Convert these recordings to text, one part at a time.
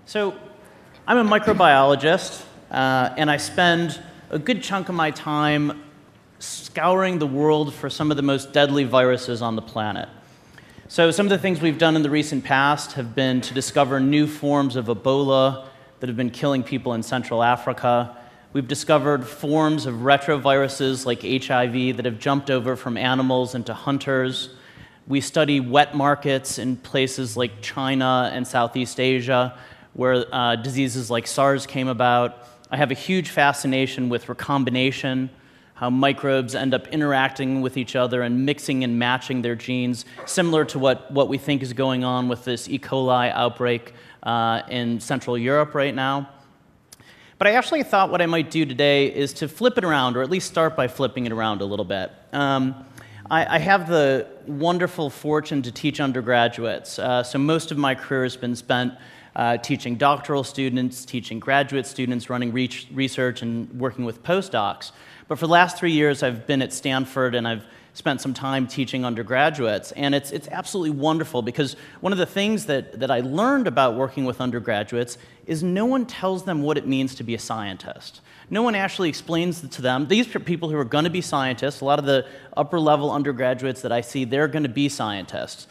So I'm a microbiologist, and I spend a good chunk of my time scouring the world for some of the most deadly viruses on the planet. So some of the things we've done in the recent past have been to discover new forms of Ebola that have been killing people in Central Africa. We've discovered forms of retroviruses like HIV that have jumped over from animals into hunters. We study wet markets in places like China and Southeast Asia, where diseases like SARS came about. I have a huge fascination with recombination, how microbes end up interacting with each other and mixing and matching their genes, similar to what we think is going on with this E. coli outbreak in Central Europe right now. But I actually thought what I might do today is to flip it around, or at least start by flipping it around a little bit. I have the wonderful fortune to teach undergraduates, so most of my career has been spent teaching doctoral students, teaching graduate students, running research, and working with postdocs. But for the last 3 years, I've been at Stanford, and I've spent some time teaching undergraduates. And it's absolutely wonderful, because one of the things that I learned about working with undergraduates is no one tells them what it means to be a scientist. No one actually explains to them. These are people who are going to be scientists. A lot of the upper-level undergraduates that I see, they're going to be scientists.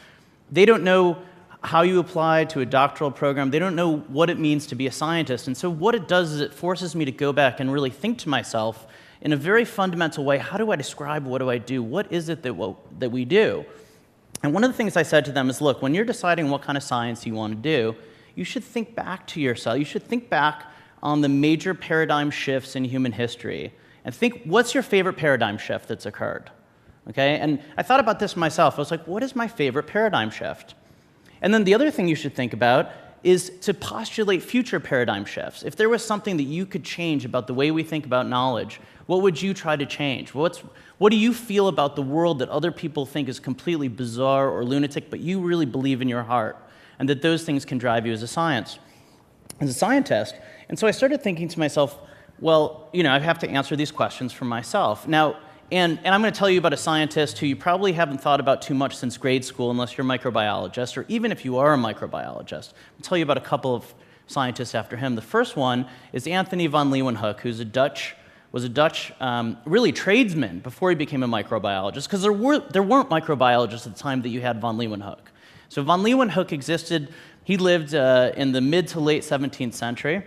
They don't know how you apply to a doctoral program. They don't know what it means to be a scientist. And so what it does is it forces me to go back and really think to myself in a very fundamental way, how do I describe what do I do? What is it that we do? And one of the things I said to them is, look, when you're deciding what kind of science you want to do, you should think back to yourself. You should think back on the major paradigm shifts in human history and think, what's your favorite paradigm shift that's occurred? Okay? And I thought about this myself. I was like, what is my favorite paradigm shift? And then the other thing you should think about is to postulate future paradigm shifts. If there was something that you could change about the way we think about knowledge, what would you try to change? What do you feel about the world that other people think is completely bizarre or lunatic, but you really believe in your heart, and that those things can drive you as a scientist? And so I started thinking to myself, well, I have to answer these questions for myself. Now, and I'm going to tell you about a scientist who you probably haven't thought about too much since grade school unless you're a microbiologist, or even if you are a microbiologist. I'll tell you about a couple of scientists after him. The first one is Anthony van Leeuwenhoek, who's was a Dutch really tradesman before he became a microbiologist, because there weren't microbiologists at the time that you had van Leeuwenhoek. So van Leeuwenhoek existed. He lived in the mid to late 17th century.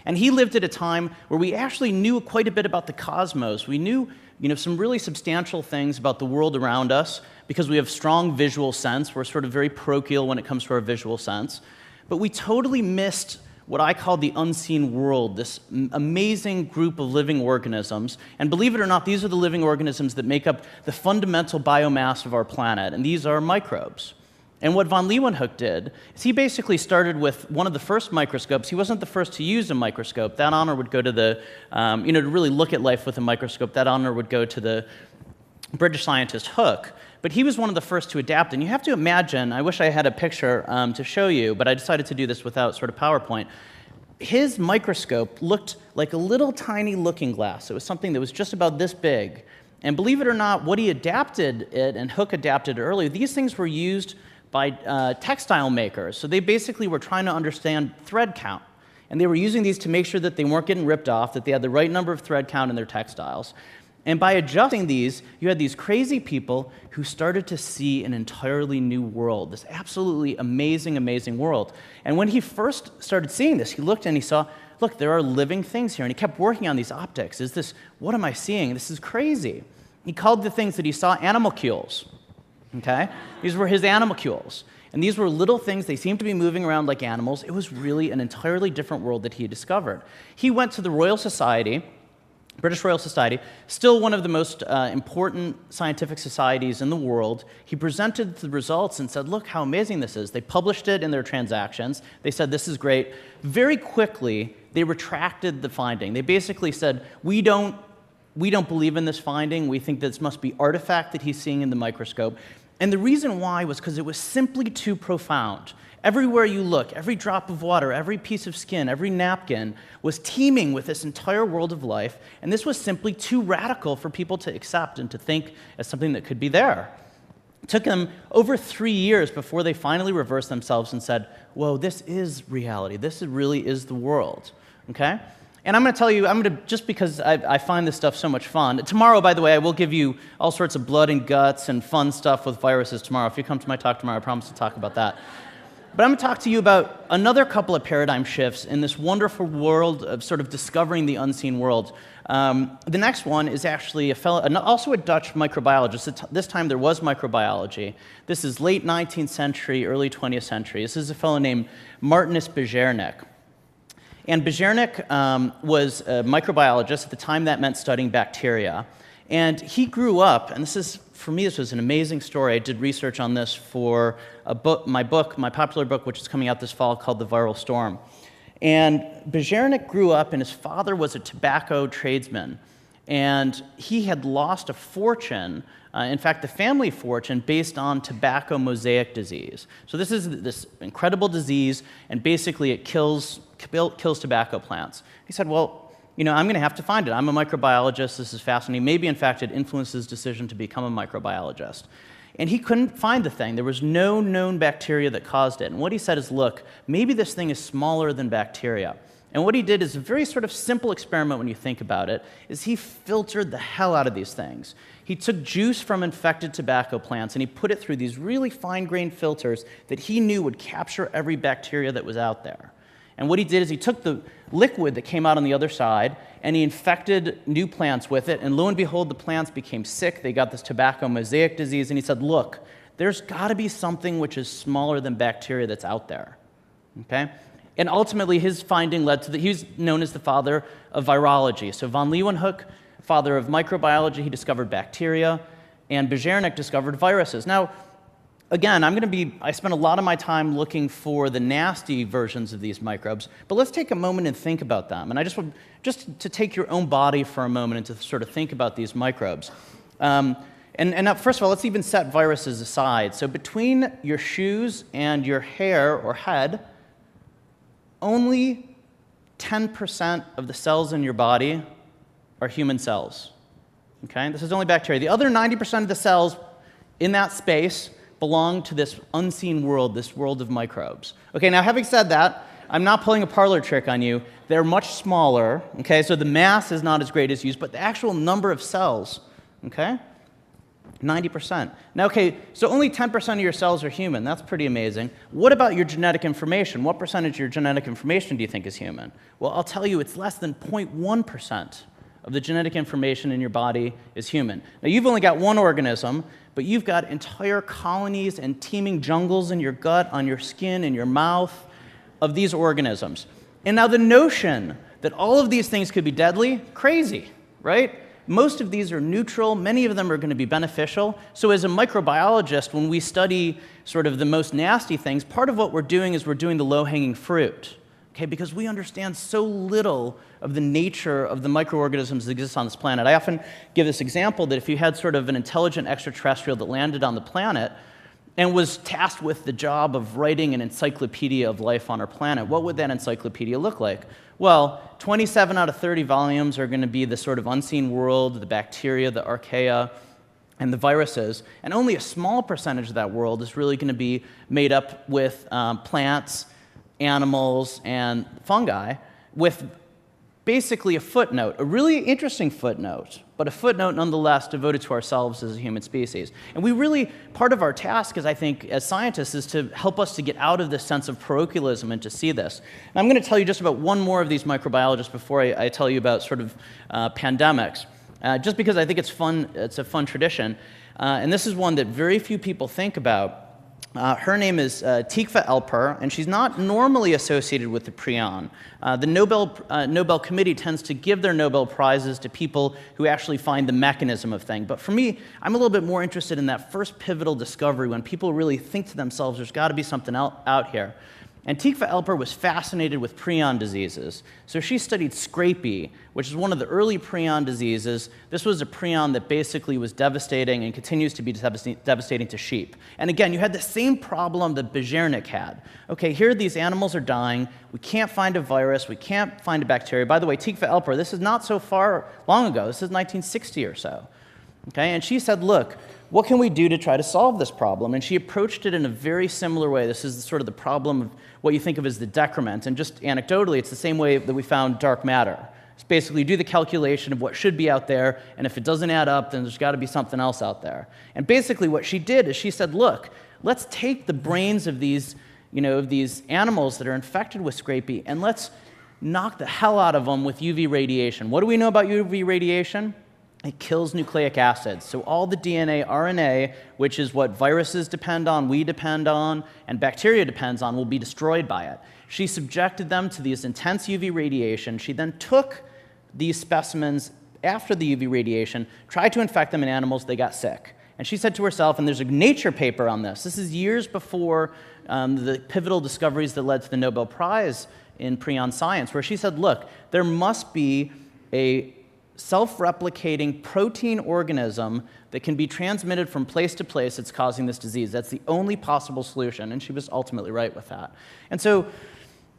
And he lived at a time where we actually knew quite a bit about the cosmos. We knew some really substantial things about the world around us because we have strong visual sense. We're sort of very parochial when it comes to our visual sense. But we totally missed what I call the unseen world, this amazing group of living organisms. And believe it or not, these are the living organisms that make up the fundamental biomass of our planet, and these are microbes. And what van Leeuwenhoek did is he basically started with one of the first microscopes. He wasn't the first to use a microscope. That honor would go to the, to really look at life with a microscope, that honor would go to the British scientist Hooke. But he was one of the first to adapt. And you have to imagine, I wish I had a picture to show you, but I decided to do this without sort of PowerPoint. His microscope looked like a little tiny looking glass. It was something that was just about this big. And believe it or not, what he adapted it, and Hooke adapted it earlier, these things were used by textile makers. So they basically were trying to understand thread count. And they were using these to make sure that they weren't getting ripped off, that they had the right number of thread count in their textiles. And by adjusting these, you had these crazy people who started to see an entirely new world, this absolutely amazing, amazing world. And when he first started seeing this, he looked and he saw, look, there are living things here. And he kept working on these optics. What am I seeing? This is crazy. He called the things that he saw animalcules. Okay? These were his animalcules. And these were little things. They seemed to be moving around like animals. It was really an entirely different world that he had discovered. He went to the Royal Society, British Royal Society, still one of the most important scientific societies in the world. He presented the results and said, look how amazing this is. They published it in their transactions. They said, this is great. Very quickly, they retracted the finding. They basically said, we don't believe in this finding. We think this must be artifact that he's seeing in the microscope. And the reason why was because it was simply too profound. Everywhere you look, every drop of water, every piece of skin, every napkin was teeming with this entire world of life, and this was simply too radical for people to accept and to think as something that could be there. It took them over 3 years before they finally reversed themselves and said, whoa, this is reality. This really is the world, okay? And I'm going to tell you, just because I find this stuff so much fun. Tomorrow, by the way, I will give you all sorts of blood and guts and fun stuff with viruses tomorrow. If you come to my talk tomorrow, I promise to talk about that. But I'm going to talk to you about another couple of paradigm shifts in this wonderful world of sort of discovering the unseen world. The next one is actually also a Dutch microbiologist. This time there was microbiology. This is late 19th century, early 20th century. This is a fellow named Martinus Beijerinck. And Beijerinck was a microbiologist. At the time, that meant studying bacteria. And he grew up, and for me, this was an amazing story. I did research on this for my popular book, which is coming out this fall, called The Viral Storm. And Beijerinck grew up, and his father was a tobacco tradesman. And he had lost a fortune, in fact, the family fortune, based on tobacco mosaic disease. So this is this incredible disease, and basically it kills tobacco plants. He said, well, I'm going to have to find it. I'm a microbiologist. This is fascinating. Maybe, in fact, it influenced his decision to become a microbiologist. And he couldn't find the thing. There was no known bacteria that caused it. And what he said is, look, maybe this thing is smaller than bacteria. And what he did is a very sort of simple experiment when you think about it, is he filtered the hell out of these things. He took juice from infected tobacco plants and he put it through these really fine-grained filters that he knew would capture every bacteria that was out there. And what he did is he took the liquid that came out on the other side and he infected new plants with it, and lo and behold, the plants became sick. They got this tobacco mosaic disease, and he said, look, there's got to be something which is smaller than bacteria that's out there, okay? And ultimately, his finding led to he was known as the father of virology. So von Leeuwenhoek, father of microbiology, he discovered bacteria, and Beijerinck discovered viruses. Now, again, I spent a lot of my time looking for the nasty versions of these microbes, but let's take a moment and think about them. And I just to take your own body for a moment and to sort of think about these microbes. And now, first of all, let's even set viruses aside. So between your shoes and your hair or head, only 10% of the cells in your body are human cells. Okay? This is only bacteria. The other 90% of the cells in that space belong to this unseen world, this world of microbes. Okay, now having said that, I'm not pulling a parlor trick on you. They're much smaller, okay? So the mass is not as great as used, but the actual number of cells, okay? 90%. Now, okay, so only 10% of your cells are human. That's pretty amazing. What about your genetic information? What percentage of your genetic information do you think is human? Well, I'll tell you, it's less than 0.1% of the genetic information in your body is human. Now, you've only got one organism, but you've got entire colonies and teeming jungles in your gut, on your skin, in your mouth, of these organisms. And now the notion that all of these things could be deadly, crazy, right? Most of these are neutral. Many of them are going to be beneficial. So as a microbiologist, when we study sort of the most nasty things, part of what we're doing is we're doing the low-hanging fruit, okay? Because we understand so little of the nature of the microorganisms that exist on this planet. I often give this example that if you had sort of an intelligent extraterrestrial that landed on the planet and was tasked with the job of writing an encyclopedia of life on our planet, what would that encyclopedia look like? Well, 27 out of 30 volumes are going to be the sort of unseen world, the bacteria, the archaea, and the viruses, and only a small percentage of that world is really going to be made up with plants, animals, and fungi, with basically a footnote, a really interesting footnote, but a footnote nonetheless devoted to ourselves as a human species. And part of our task, I think, as scientists, is to help us to get out of this sense of parochialism and to see this. And I'm going to tell you just about one more of these microbiologists before I tell you about sort of pandemics, just because I think it's fun. It's a fun tradition. And this is one that very few people think about. Her name is Tikva Alper, and she's not normally associated with the prion. The Nobel Committee tends to give their Nobel Prizes to people who actually find the mechanism of things. But for me, I'm a little bit more interested in that first pivotal discovery when people really think to themselves, there's got to be something out here. And Tikva Alper was fascinated with prion diseases. So she studied scrapie, which is one of the early prion diseases. This was a prion that basically was devastating and continues to be devastating to sheep. And again, you had the same problem that Beijerinck had. Okay, here these animals are dying. We can't find a virus. We can't find a bacteria. By the way, Tikva Alper, this is not so long ago. This is 1960 or so. Okay, and she said, look, what can we do to try to solve this problem? And she approached it in a very similar way. This is sort of the problem of what you think of as the decrement. And just anecdotally, it's the same way that we found dark matter. It's basically you do the calculation of what should be out there, and if it doesn't add up, then there's got to be something else out there. And basically what she did is she said, look, let's take the brains of these, of these animals that are infected with scrapie, and let's knock the hell out of them with UV radiation. What do we know about UV radiation? It kills nucleic acids. So all the DNA, RNA, which is what viruses depend on, we depend on, and bacteria depends on, will be destroyed by it. She subjected them to these intense UV radiation. She then took these specimens after the UV radiation, tried to infect them in animals, they got sick. And she said to herself, and there's a Nature paper on this, this is years before the pivotal discoveries that led to the Nobel Prize in prion science, where she said, look, there must be a self-replicating protein organism that can be transmitted from place to place that's causing this disease. That's the only possible solution, and she was ultimately right with that. And so,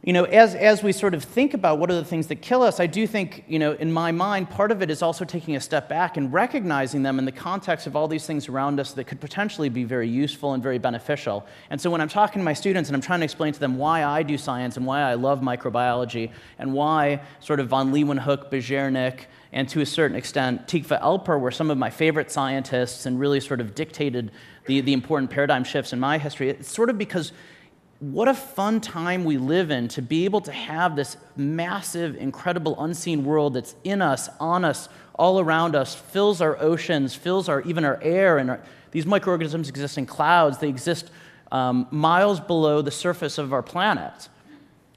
as we sort of think about what are the things that kill us, I do think, in my mind, part of it is also taking a step back and recognizing them in the context of all these things around us that could potentially be very useful and very beneficial. And so when I'm talking to my students and I'm trying to explain to them why I do science and why I love microbiology and why sort of von Leeuwenhoek, Bejernik, and to a certain extent, Tikva Elper were some of my favorite scientists and really sort of dictated the important paradigm shifts in my history, it's sort of because what a fun time we live in to be able to have this massive, incredible, unseen world that's in us, on us, all around us, fills our oceans, fills even our air, and these microorganisms exist in clouds. They exist miles below the surface of our planet.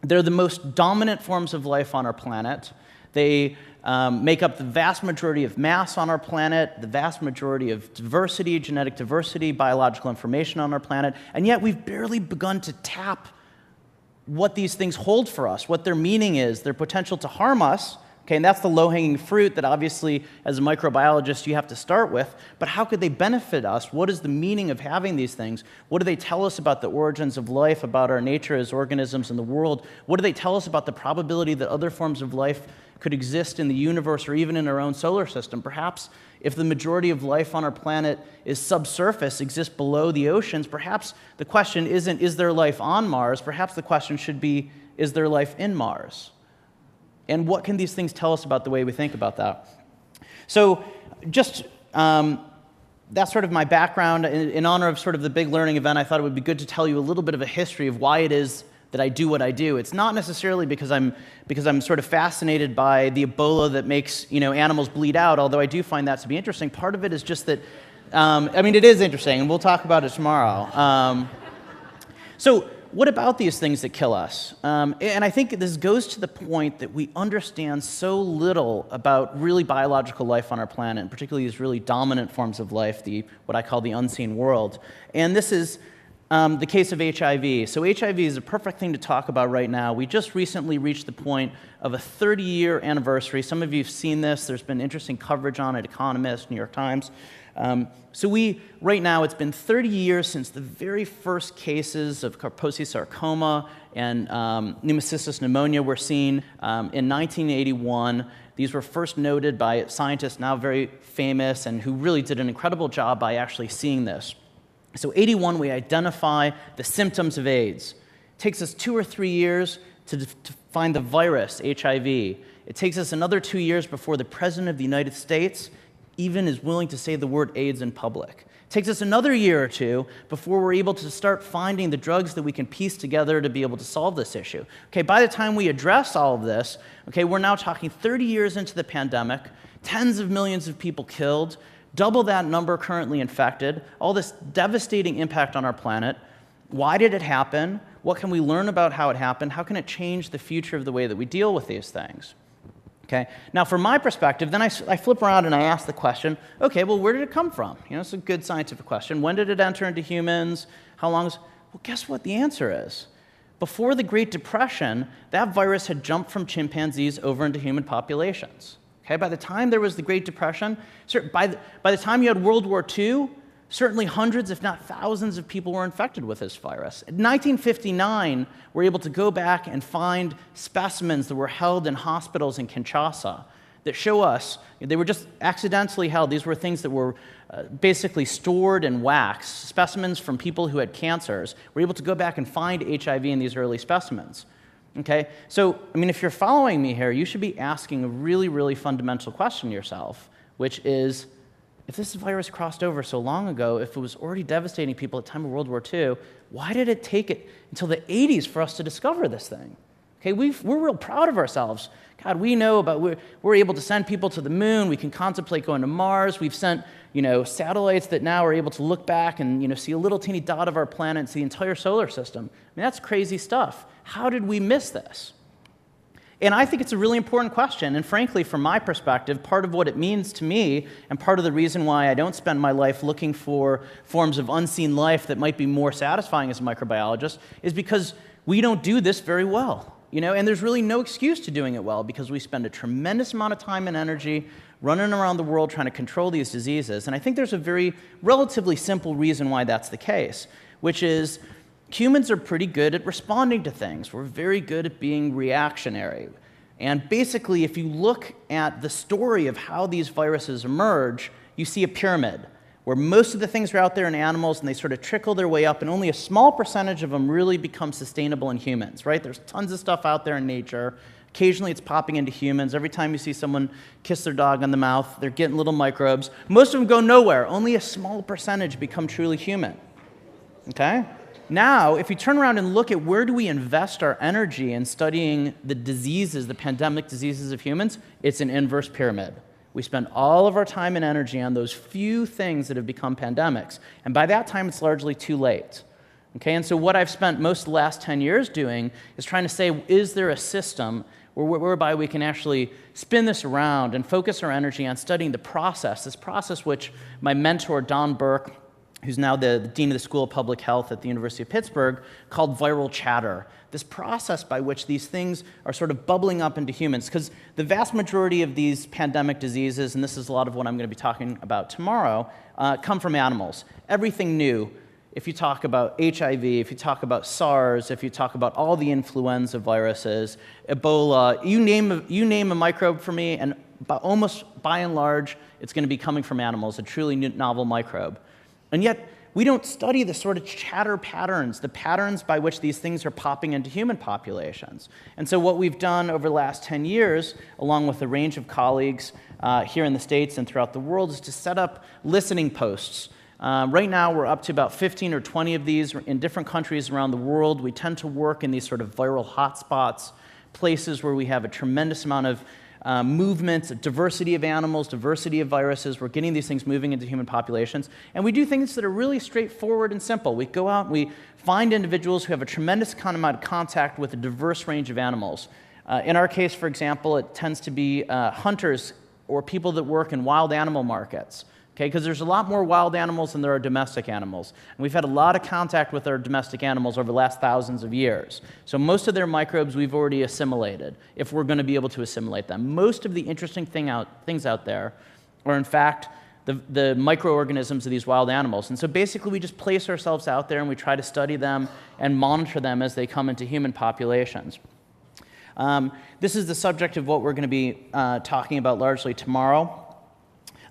They're the most dominant forms of life on our planet. They make up the vast majority of mass on our planet, the vast majority of diversity, genetic diversity, biological information on our planet, and yet we've barely begun to tap what these things hold for us, what their meaning is, their potential to harm us. Okay, and that's the low-hanging fruit that obviously, as a microbiologist, you have to start with. But how could they benefit us? What is the meaning of having these things? What do they tell us about the origins of life, about our nature as organisms in the world? What do they tell us about the probability that other forms of life could exist in the universe or even in our own solar system? Perhaps if the majority of life on our planet is subsurface, exists below the oceans, perhaps the question isn't, is there life on Mars? Perhaps the question should be, is there life in Mars? And what can these things tell us about the way we think about that? So just that's sort of my background. In honor of sort of the big learning event, I thought it would be good to tell you a little bit of a history of why it is that I do what I do. It's not necessarily because I'm sort of fascinated by the Ebola that makes animals bleed out, although I do find that to be interesting. Part of it is just that, it is interesting, and we'll talk about it tomorrow. So what about these things that kill us? And I think this goes to the point that we understand so little about really biological life on our planet, and particularly these really dominant forms of life, what I call the unseen world. And this is the case of HIV. So HIV is a perfect thing to talk about right now. We just recently reached the point of a 30-year anniversary. Some of you have seen this. There's been interesting coverage on it, Economist, New York Times. Right now, it's been 30 years since the very first cases of Kaposi sarcoma and pneumocystis pneumonia were seen in 1981. These were first noted by scientists now very famous and who really did an incredible job by actually seeing this. So 81, we identify the symptoms of AIDS. It takes us 2 or 3 years to find the virus, HIV. It takes us another 2 years before the President of the United States even is willing to say the word AIDS in public. It takes us another year or two before we're able to start finding the drugs that we can piece together to be able to solve this issue. Okay, by the time we address all of this, okay, we're now talking 30 years into the pandemic, tens of millions of people killed, double that number currently infected, all this devastating impact on our planet. Why did it happen? What can we learn about how it happened? How can it change the future of the way that we deal with these things? Okay. Now, from my perspective, then I flip around and I ask the question, okay, well, where did it come from? It's a good scientific question. When did it enter into humans? How long is... Well, guess what the answer is? Before the Great Depression, that virus had jumped from chimpanzees over into human populations. Okay, by the time there was the Great Depression, by the time you had World War II, certainly hundreds, if not thousands, of people were infected with this virus. In 1959, we're able to go back and find specimens that were held in hospitals in Kinshasa that show us, they were just accidentally held. These were things that were basically stored in wax. Specimens from people who had cancers were able to go back and find HIV in these early specimens. Okay? So, I mean, if you're following me here, you should be asking a really, really fundamental question to yourself, which is, if this virus crossed over so long ago, if it was already devastating people at the time of World War II, why did it take it until the 80s for us to discover this thing? Okay, we're real proud of ourselves. God, we know about, we're able to send people to the moon. We can contemplate going to Mars. We've sent, satellites that now are able to look back and, see a little teeny dot of our planet and see the entire solar system. I mean, that's crazy stuff. How did we miss this? And I think it's a really important question. And frankly, from my perspective, part of what it means to me, and part of the reason why I don't spend my life looking for forms of unseen life that might be more satisfying as a microbiologist, is because we don't do this very well. And there's really no excuse to doing it well, because we spend a tremendous amount of time and energy running around the world trying to control these diseases. And I think there's a very relatively simple reason why that's the case, which is humans are pretty good at responding to things. We're very good at being reactionary. And basically, if you look at the story of how these viruses emerge, you see a pyramid, where most of the things are out there in animals, and they sort of trickle their way up, and only a small percentage of them really become sustainable in humans, right? There's tons of stuff out there in nature. Occasionally, it's popping into humans. Every time you see someone kiss their dog on the mouth, they're getting little microbes. Most of them go nowhere. Only a small percentage become truly human, okay? Now, if you turn around and look at where do we invest our energy in studying the diseases, the pandemic diseases of humans, it's an inverse pyramid. We spend all of our time and energy on those few things that have become pandemics. And by that time, it's largely too late. Okay? And so what I've spent most of the last 10 years doing is trying to say, is there a system whereby we can actually spin this around and focus our energy on studying the process, this process which my mentor, Don Burke, who's now the dean of the School of Public Health at the University of Pittsburgh, called viral chatter. This process by which these things are sort of bubbling up into humans. Because the vast majority of these pandemic diseases, and this is a lot of what I'm going to be talking about tomorrow, come from animals. Everything new, if you talk about HIV, if you talk about SARS, if you talk about all the influenza viruses, Ebola, you name a microbe for me, and almost by and large, it's going to be coming from animals, a truly novel microbe. And yet, we don't study the sort of chatter patterns, the patterns by which these things are popping into human populations. And so what we've done over the last 10 years, along with a range of colleagues here in the States and throughout the world, is to set up listening posts. Right now, we're up to about 15 or 20 of these in different countries around the world. We tend to work in these sort of viral hotspots, places where we have a tremendous amount of movements, diversity of animals, diversity of viruses. We're getting these things moving into human populations. And we do things that are really straightforward and simple. We go out and we find individuals who have a tremendous amount of contact with a diverse range of animals. In our case, for example, it tends to be hunters or people that work in wild animal markets. Okay, because there's a lot more wild animals than there are domestic animals. And we've had a lot of contact with our domestic animals over the last thousands of years. So most of their microbes we've already assimilated, if we're going to be able to assimilate them. Most of the interesting things out there are, in fact, the microorganisms of these wild animals. And so basically we just place ourselves out there and we try to study them and monitor them as they come into human populations. This is the subject of what we're going to be talking about largely tomorrow.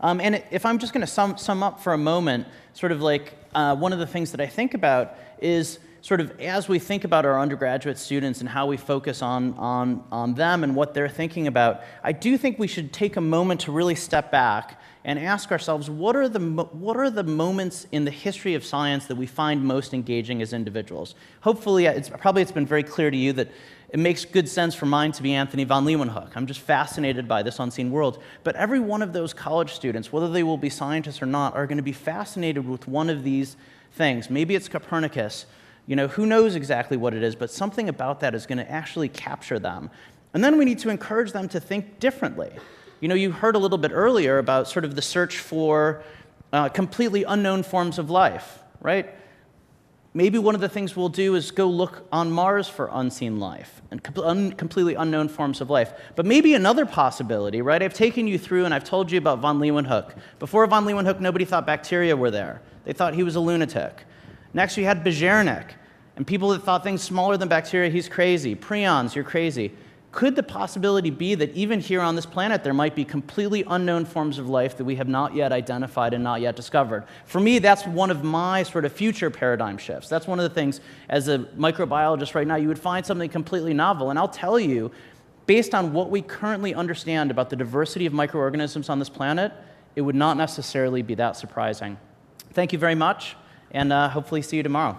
And if I'm just going to sum up for a moment, sort of like one of the things that I think about is sort of as we think about our undergraduate students and how we focus on them and what they're thinking about, I do think we should take a moment to really step back and ask ourselves, what are the moments in the history of science that we find most engaging as individuals? Hopefully, it's been very clear to you that it makes good sense for mine to be Anthony von Leeuwenhoek. I'm just fascinated by this unseen world. But every one of those college students, whether they will be scientists or not, are going to be fascinated with one of these things. Maybe it's Copernicus. Who knows exactly what it is, but something about that is going to actually capture them. And then we need to encourage them to think differently. You heard a little bit earlier about sort of the search for completely unknown forms of life, right? Maybe one of the things we'll do is go look on Mars for unseen life and completely unknown forms of life. But maybe another possibility, right? I've taken you through and I've told you about von Leeuwenhoek. Before von Leeuwenhoek, nobody thought bacteria were there. They thought he was a lunatic. Next, we had Bejernik, and people that thought things smaller than bacteria, he's crazy. Prions, you're crazy. Could the possibility be that even here on this planet there might be completely unknown forms of life that we have not yet identified and not yet discovered? For me, that's one of my sort of future paradigm shifts. That's one of the things, as a microbiologist right now, you would find something completely novel. And I'll tell you, based on what we currently understand about the diversity of microorganisms on this planet, it would not necessarily be that surprising. Thank you very much, and hopefully see you tomorrow.